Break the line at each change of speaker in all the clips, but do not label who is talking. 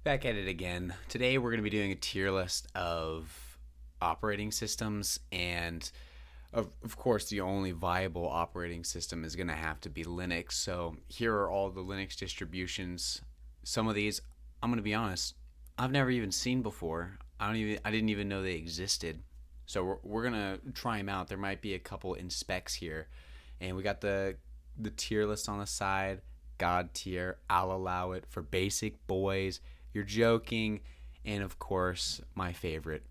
Back at it again. Today we're going to be doing a tier list of operating systems, and of course, the only viable operating system is going to have to be Linux. So here are all the Linux distributions. Some of these, I'm going to be honest, I've never even seen before. I didn't even know they existed. So we're going to try them out. There might be a couple in specs here, and we got the tier list on the side. God tier, I'll allow it for basic boys. You're joking, and of course, my favorite,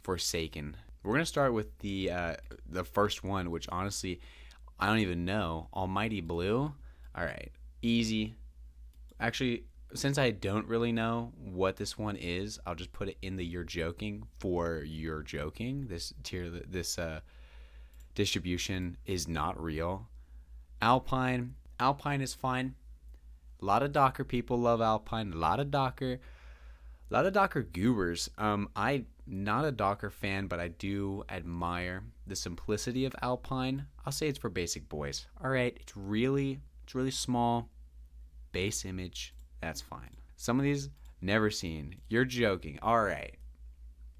Forsaken. We're gonna start with the first one, which honestly, I don't even know. Almighty Blue. All right, easy. Actually, since I don't really know what this one is, I'll just put it in the "you're joking" for "you're joking." This distribution is not real. Alpine. Alpine is fine. A lot of Docker people love Alpine. A lot of Docker goobers. I not a Docker fan, but I do admire the simplicity of Alpine. I'll say it's for basic boys. All right, it's really small, base image. That's fine. Some of these never seen. You're joking. All right,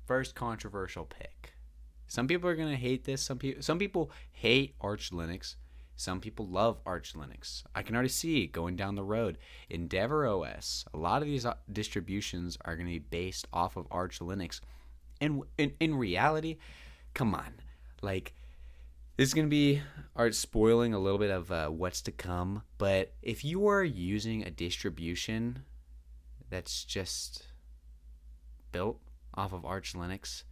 first controversial pick. Some people are gonna hate this. Some people hate Arch Linux. Some people love Arch Linux. I can already see going down the road. Endeavor OS. A lot of these distributions are going to be based off of Arch Linux. And in reality, come on, like this is going to be spoiling a little bit of what's to come. But if you are using a distribution that's just built off of Arch Linux,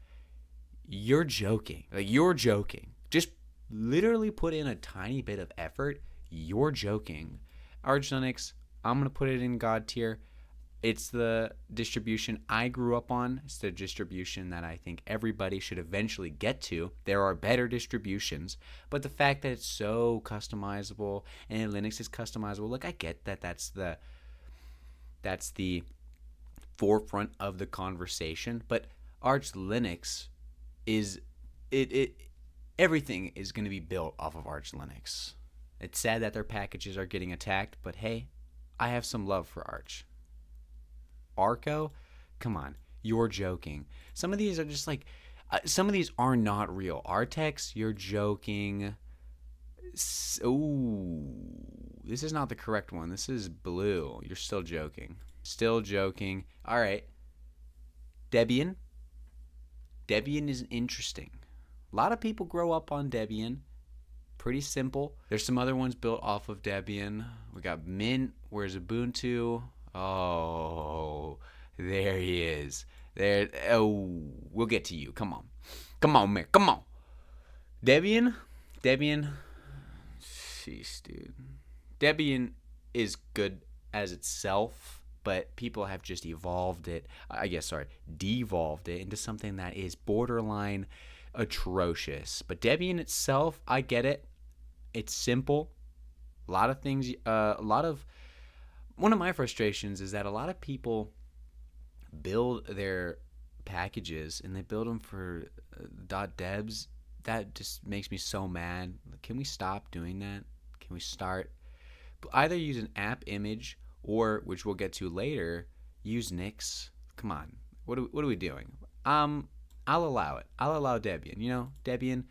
you're joking. Like you're joking. Just literally put in a tiny bit of effort. You're joking. Arch Linux, I'm gonna put it in God tier. It's the distribution I grew up on. It's the distribution that I think everybody should eventually get to. There are better distributions, but the fact that it's so customizable and Linux is customizable, look, I get that that's the forefront of the conversation, but Arch Linux is it everything is going to be built off of Arch Linux. It's sad that their packages are getting attacked, but hey, I have some love for Arch. Arco, come on, you're joking. Some of these are just like, some of these are not real. Artex, you're joking. Ooh, this is not the correct one. This is blue. You're still joking. Still joking. All right, Debian. Debian is interesting. A lot of people grow up on Debian. Pretty simple. There's some other ones built off of Debian. We got Mint. Where's Ubuntu? Oh, there he is. There. Oh, we'll get to you. Come on. Come on, man. Come on. Debian. Debian. Jeez, dude. Debian is good as itself, but people have just evolved it. I guess, sorry, devolved it into something that is borderline atrocious. But Debian itself, I get it. It's simple. A lot of things, a lot of, one of my frustrations is that a lot of people build their packages and they build them for .debs. That just makes me so mad. Can we stop doing that? Can we start either use an app image or, which we'll get to later, use Nix? Come on, what are we doing? I'll allow it. I'll allow Debian. Debian.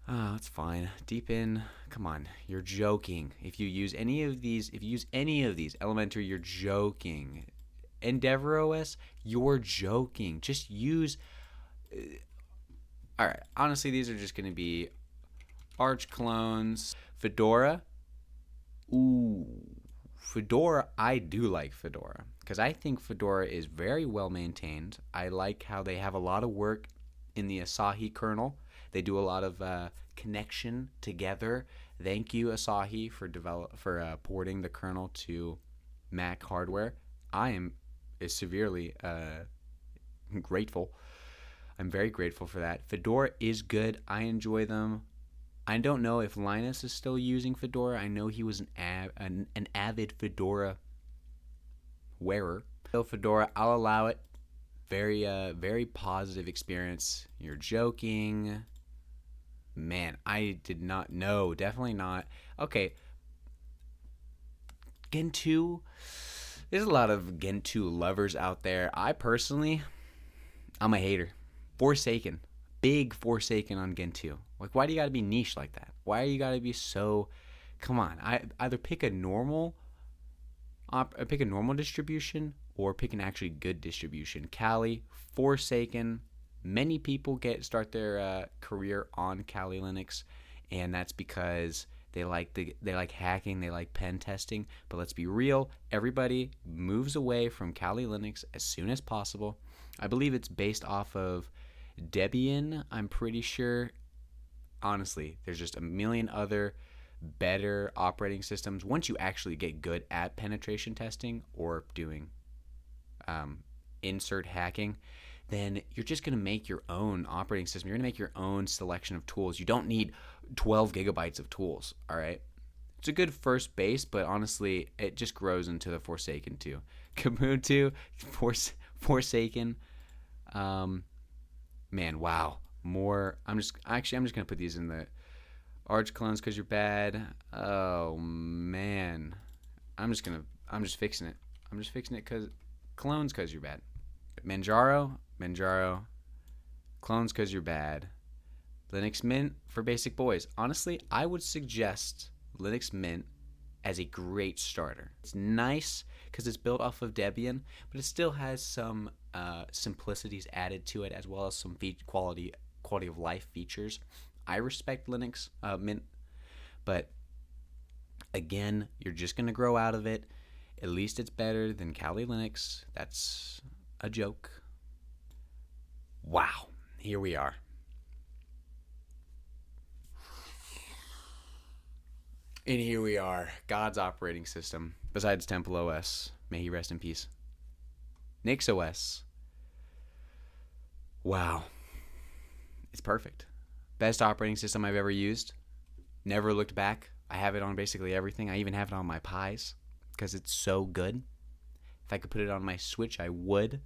Oh, it's fine. Deep in. Come on, you're joking. If you use any of these, Elementary, you're joking. Endeavor OS, you're joking. Just use. All right. Honestly, these are just going to be Arch clones. Fedora. Ooh, Fedora. I do like Fedora because I think Fedora is very well maintained. I like how they have a lot of work in the Asahi kernel. They do a lot of connection together. Thank you, Asahi, for porting the kernel to Mac hardware. I am severely grateful. I'm very grateful for that. Fedora is good. I enjoy them. I don't know if Linus is still using Fedora. I know he was an avid Fedora wearer. So Fedora, I'll allow it. Very positive experience. You're joking. Man, I did not know. Definitely not. Okay. Gentoo. There's a lot of Gentoo lovers out there. I'm a hater. Forsaken. Big Forsaken on Gentoo. Like, why do you gotta be niche like that? Why you gotta be so... Come on. I either pick a normal distribution or pick an actually good distribution. Kali, Forsaken. Many people start their career on Kali Linux, and that's because they like hacking, they like pen testing. But let's be real, everybody moves away from Kali Linux as soon as possible. I believe it's based off of Debian, I'm pretty sure. Honestly, there's just a million other better operating systems once you actually get good at penetration testing or doing insert hacking. Then you're just going to make your own operating system. You're going to make your own selection of tools. You don't need 12 gigabytes of tools, all right? It's a good first base, but honestly, it just grows into the Forsaken too. Kubuntu, Forsaken. Man, wow. More. I'm just going to put these in the Arch clones because you're bad. Oh, man. I'm just fixing it. I'm just fixing it because clones because you're bad. Manjaro, clones because you're bad. Linux Mint for basic boys. Honestly, I would suggest Linux Mint as a great starter. It's nice because it's built off of Debian, but it still has some simplicities added to it, as well as some quality of life features. I respect Linux Mint, but again, you're just going to grow out of it. At least it's better than Kali Linux. That's a joke. Wow, here we are. And here we are, God's operating system, besides Temple OS. May he rest in peace. Nix OS. Wow. It's perfect. Best operating system I've ever used. Never looked back. I have it on basically everything. I even have it on my Pis because it's so good. If I could put it on my Switch, I would,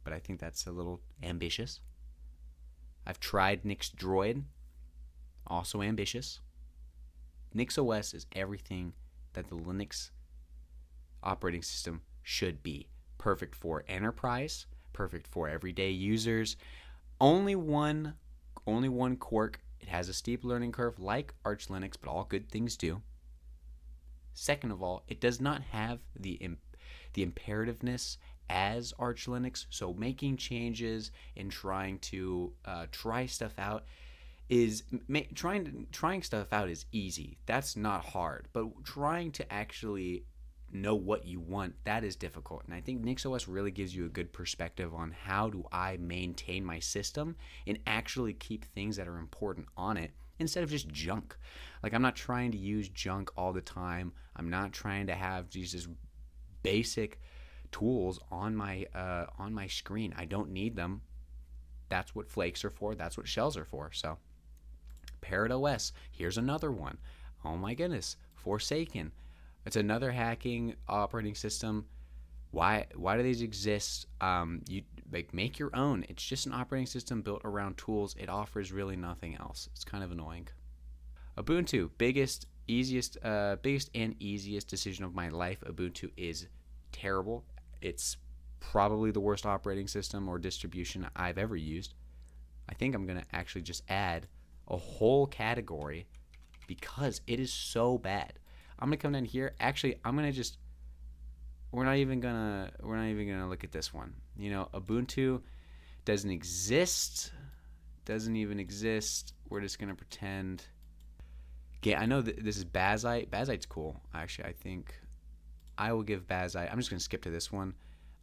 but I think that's a little ambitious. I've tried Nix Droid, also ambitious. Nix OS is everything that the Linux operating system should be. Perfect for enterprise, perfect for everyday users. Only one quirk. It has a steep learning curve like Arch Linux, but all good things do. Second of all, it does not have the imperativeness as Arch Linux, so making changes and trying to try stuff out is trying stuff out is easy. That's not hard, but trying to actually know what you want, that is difficult. And I think NixOS really gives you a good perspective on how do I maintain my system and actually keep things that are important on it instead of just junk. Like, I'm not trying to use junk all the time. I'm not trying to have these just basic tools on my screen. I don't need them. That's what flakes are for. That's what shells are for. So Parrot OS, here's another one. Oh my goodness, Forsaken. It's another hacking operating system. Why do these exist? You make your own. It's just an operating system built around tools. It offers really nothing else. It's kind of annoying. Ubuntu, biggest and easiest decision of my life. Ubuntu is terrible. It's probably the worst operating system or distribution I've ever used. I think I'm gonna actually just add a whole category because it is so bad. I'm gonna come down here. Actually, we're not even gonna look at this one. You know, Ubuntu doesn't exist. Doesn't even exist. We're just gonna pretend. Yeah, I know that this is Bazite. Bazite's cool. Actually, I think I will give Bazite. I'm just gonna skip to this one.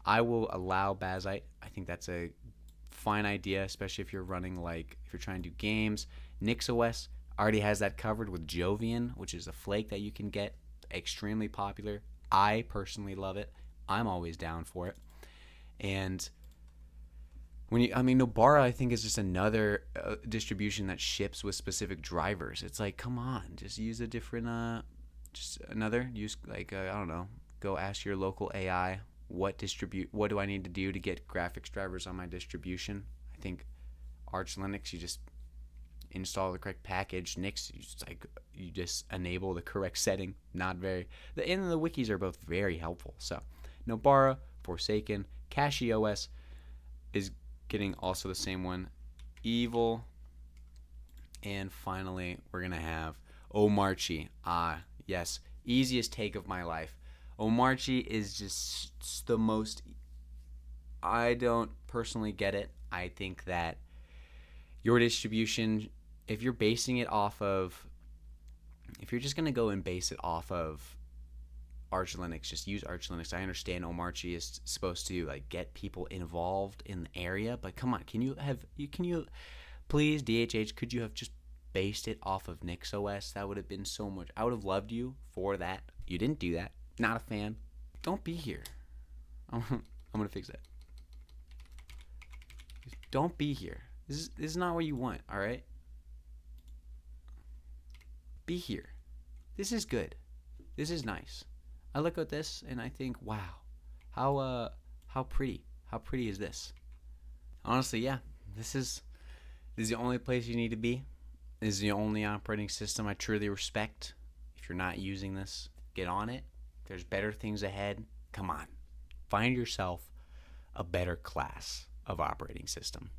I will allow Bazite. I think that's a fine idea, especially if you're trying to do games. NixOS already has that covered with Jovian, which is a flake that you can get. Extremely popular. I personally love it. I'm always down for it. And Nobara, I think, is just another distribution that ships with specific drivers. It's like, come on, just use a different, I don't know, go ask your local AI what do I need to do to get graphics drivers on my distribution. I think Arch Linux, you just install the correct package. Nix, you just enable the correct setting. And the wikis are both very helpful. So Nobara, Forsaken, CashEOS is getting also the same one. Evil. And finally, we're going to have Omarchi. Yes. Easiest take of my life. Omarchi is just the most... I don't personally get it. I think that your distribution, if you're basing it off of... If you're just going to go and base it off of Arch Linux, just use Arch Linux. I understand Omarchi is supposed to like get people involved in the area, but come on, can you please, DHH, could you have just based it off of NixOS? That would have been so much. I would have loved you for that. You didn't do that. Not a fan. Don't be here. I'm gonna fix that. Don't be here. This is not what you want. All right. Be here. This is good. This is nice. I look at this and I think, wow, how pretty. How pretty is this? Honestly, yeah. This is the only place you need to be. This is the only operating system I truly respect. If you're not using this, get on it. There's better things ahead. Come on. Find yourself a better class of operating system.